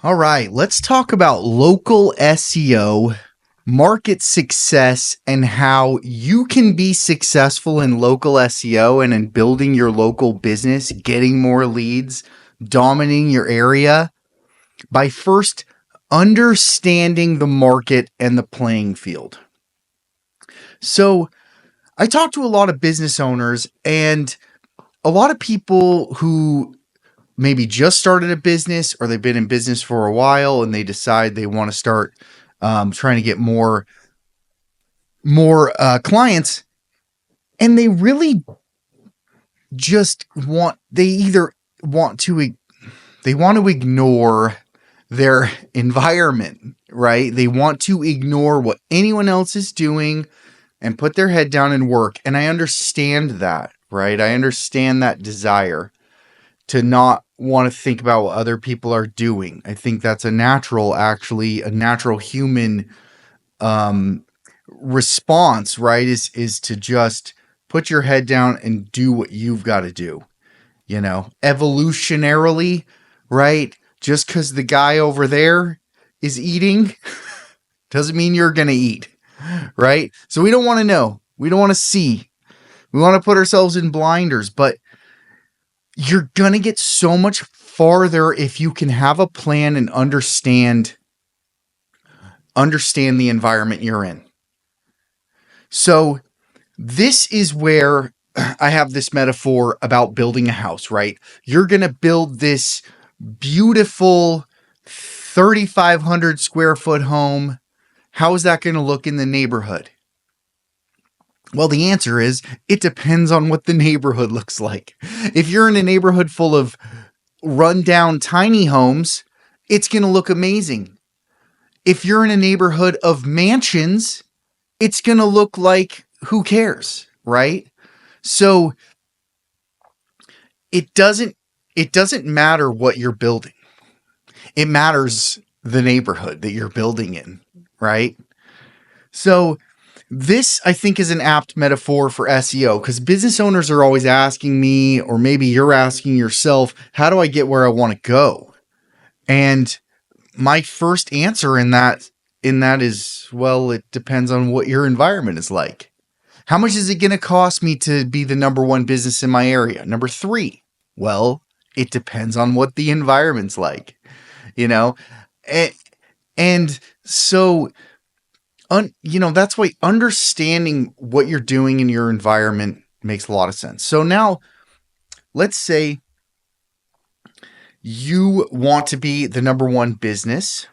All right, let's talk about local SEO, market success, and how you can be successful in local SEO and in building your local business, getting more leads, dominating your area by first understanding the market and the playing field. So, I talk to a lot of business owners and a lot of people who maybe just started a business or they've been in business for a while and they decide they want to start trying to get more clients, and they really just want to ignore their environment, right? They want to ignore what anyone else is doing and put their head down and work. And I understand that, right? I understand that desire to not want to think about what other people are doing. I think that's a natural human response, right? Is to just put your head down and do what you've got to do. Evolutionarily, right? Just because the guy over there is eating doesn't mean you're going to eat, right? So we don't want to know. We don't want to see. We want to put ourselves in blinders, but you're going to get so much farther if you can have a plan and understand the environment you're in. So this is where I have this metaphor about building a house, right? You're going to build this beautiful 3,500 square foot home. How is that going to look in the neighborhood? Well, the answer is it depends on what the neighborhood looks like. If you're in a neighborhood full of rundown tiny homes, it's going to look amazing. If you're in a neighborhood of mansions, it's going to look like who cares, right? So it doesn't matter what you're building. It matters the neighborhood that you're building in, right? So this, I think, is an apt metaphor for SEO because business owners are always asking me, or maybe you're asking yourself, how do I get where I want to go? And my first answer in that is, well, it depends on what your environment is like. How much is it going to cost me to be the number one business in my area? Number 3, well, it depends on what the environment's like, and so that's why understanding what you're doing in your environment makes a lot of sense. So now let's say you want to be the number one business.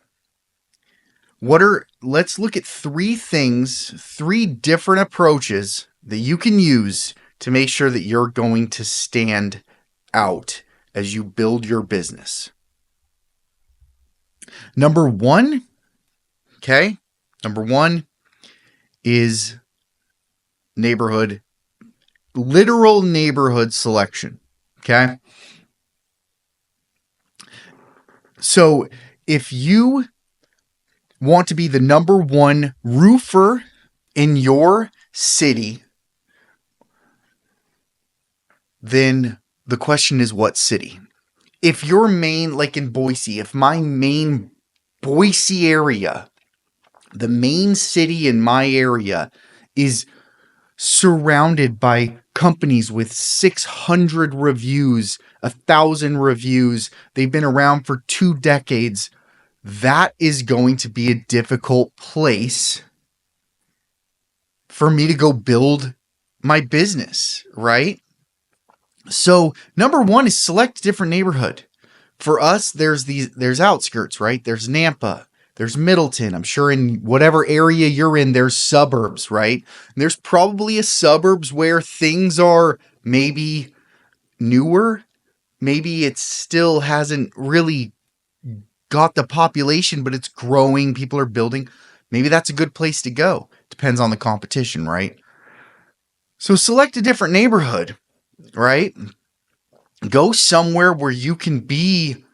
Let's look at 3 different approaches that you can use to make sure that you're going to stand out as you build your business. Number 1 is literal neighborhood selection. Okay. So if you want to be the number one roofer in your city, then the question is what city? If your main, like in Boise, if my main Boise area, the main city in my area is surrounded by companies with 600 reviews, 1,000 reviews, they've been around for 2 decades, that is going to be a difficult place for me to go build my business, right? So number 1 is select a different neighborhood. For us, there's outskirts, right? There's Nampa, there's Middleton. I'm sure in whatever area you're in, there's suburbs, right? And there's probably a suburbs where things are maybe newer. Maybe it still hasn't really got the population, but it's growing. People are building. Maybe that's a good place to go. Depends on the competition, right? So select a different neighborhood, right? Go somewhere where you can be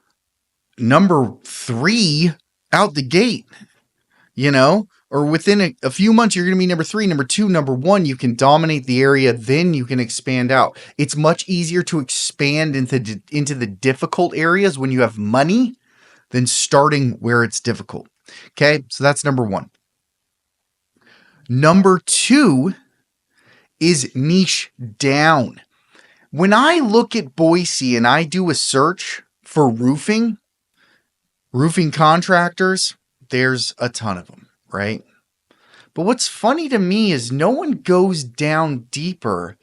number 3 out the gate, or within a few months, you're going to be number 3, number 2, number 1. You can dominate the area. Then you can expand out. It's much easier to expand into the difficult areas when you have money than starting where it's difficult. Okay, so that's number one. Number two is niche down. When I look at Boise and I do a search for roofing contractors, there's a ton of them, right? But what's funny to me is no one goes down deeper.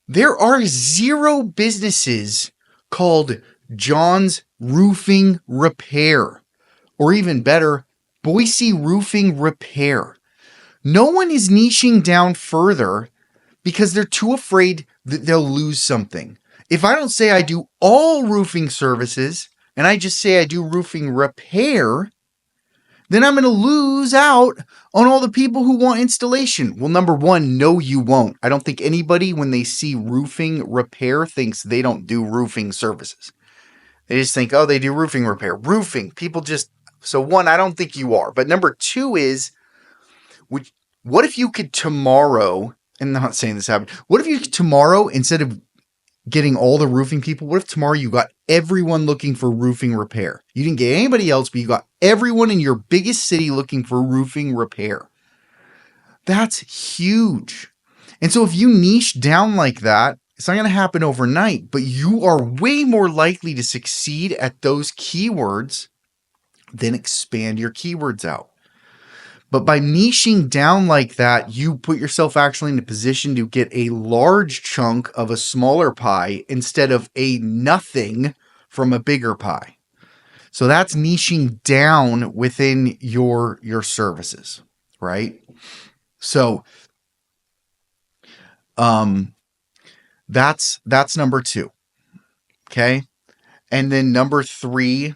There are 0 businesses called John's Roofing Repair, or even better, Boise Roofing Repair. No one is niching down further because they're too afraid that they'll lose something. If I don't say I do all roofing services and I just say I do roofing repair, then I'm going to lose out on all the people who want installation. Well, number one, no, you won't. I don't think anybody, when they see roofing repair, thinks they don't do roofing services. They just think, oh, they do roofing repair. Roofing, people just... So one, I don't think you are. But number two is, what if you could tomorrow, and I'm not saying this happened, what if you could tomorrow, instead of getting all the roofing people, what if tomorrow you got everyone looking for roofing repair? You didn't get anybody else, but you got everyone in your biggest city looking for roofing repair. That's huge. And so if you niche down like that, it's not going to happen overnight, but you are way more likely to succeed at those keywords than expand your keywords out. But by niching down like that, you put yourself actually in a position to get a large chunk of a smaller pie instead of a nothing from a bigger pie. So that's niching down within your services, right? So that's number two. Okay? And then number three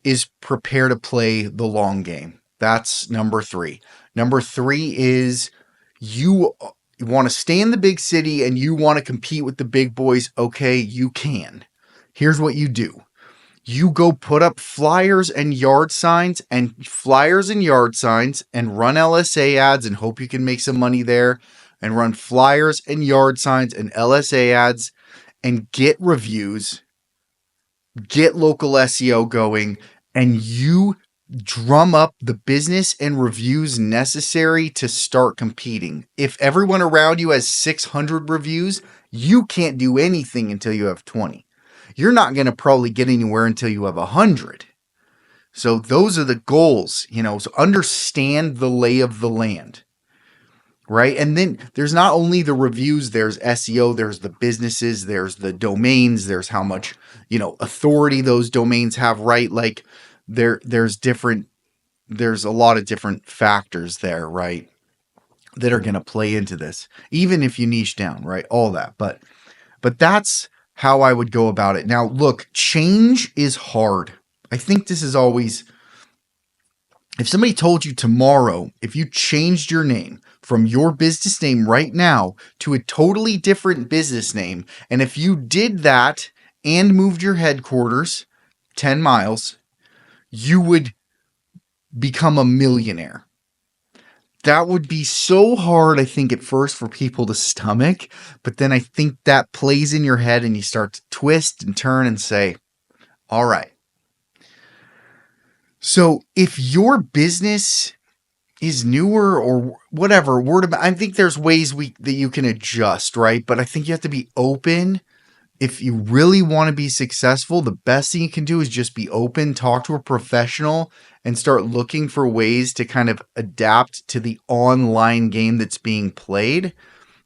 is prepare to play the long game. That's number three. Number three is you want to stay in the big city and you want to compete with the big boys. Okay, you can. Here's what you do. You go put up flyers and yard signs and run LSA ads and hope you can make some money there, and run flyers and yard signs and LSA ads and get reviews, get local SEO going, and you drum up the business and reviews necessary to start competing. If everyone around you has 600 reviews, you can't do anything until you have 20. You're not going to probably get anywhere until you have 100. So those are the goals, so understand the lay of the land, right? And then there's not only the reviews, there's SEO, there's the businesses, there's the domains, there's how much, authority those domains have, right? Like there's a lot of different factors there, right, that are going to play into this, even if you niche down, right? All that. But that's how I would go about it. Now, look, change is hard. I think this is always, if somebody told you tomorrow, if you changed your name from your business name right now to a totally different business name, and if you did that and moved your headquarters 10 miles, you would become a millionaire. That would be so hard, I think, at first for people to stomach, but then I think that plays in your head and you start to twist and turn and say, all right. So if your business is newer or whatever, I think there's ways that you can adjust, right? But I think you have to be open. If you really want to be successful, the best thing you can do is just be open, talk to a professional, and start looking for ways to kind of adapt to the online game that's being played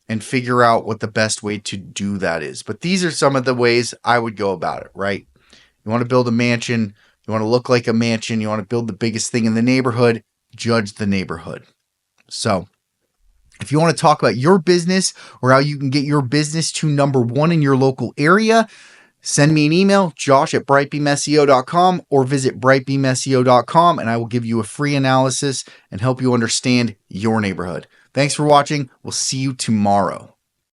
and figure out what the best way to do that is. But these are some of the ways I would go about it, right? You want to build a mansion, you want to look like a mansion, you want to build the biggest thing in the neighborhood, judge the neighborhood. So if you want to talk about your business or how you can get your business to number one in your local area, send me an email, josh@brightbeamseo.com, or visit brightbeamseo.com, and I will give you a free analysis and help you understand your neighborhood. Thanks for watching. We'll see you tomorrow.